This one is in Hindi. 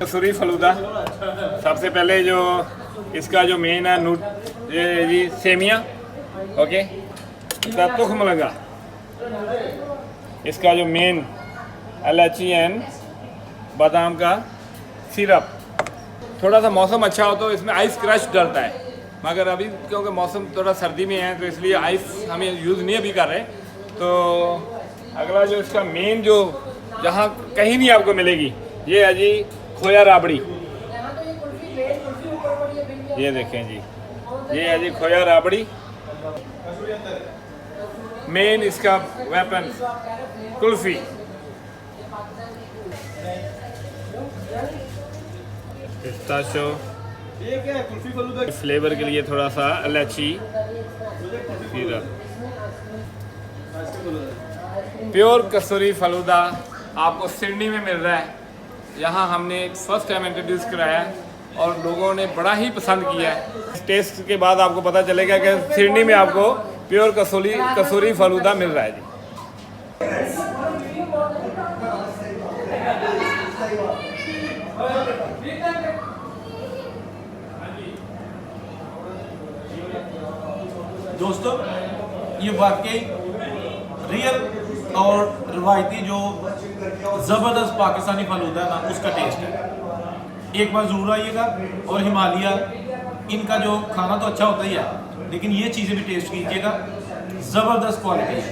कसूरी फलूदा। सबसे पहले जो इसका जो मेन है ये जी सेमिया, ओके, इसका तुख्म लगा, इसका जो मेन इलायची एंड बादाम का सिरप। थोड़ा सा मौसम अच्छा हो तो इसमें आइस क्रश डलता है, मगर अभी क्योंकि मौसम थोड़ा सर्दी में है तो इसलिए आइस हम यूज़ नहीं अभी कर रहे। तो अगला जो इसका मेन जो जहाँ कहीं नहीं आपको मिलेगी, ये है जी खोया राबड़ी। ये देखें जी, ये है जी खोया राबड़ी। मेन इसका वेपन कुल्फी। पिस्ताशो, ये क्या है? कुल्फी फलूदा। फ्लेवर के लिए थोड़ा सा इलायची, प्योर कसूरी फलूदा आपको सिडनी में मिल रहा है। यहाँ हमने फर्स्ट टाइम इंट्रोड्यूस कराया है और लोगों ने बड़ा ही पसंद किया है। टेस्ट के बाद आपको पता चलेगा कि सिडनी में आपको प्योर कसूरी फलूदा मिल रहा है जी। दोस्तों, ये वाकई रियल और रिवायती जो ज़बरदस्त पाकिस्तानी फलूदा है ना, उसका टेस्ट है। एक बार ज़रूर आइएगा। और हिमालय, इनका जो खाना तो अच्छा होता ही है, लेकिन ये चीज़ें भी टेस्ट कीजिएगा, ज़बरदस्त क्वालिटी है।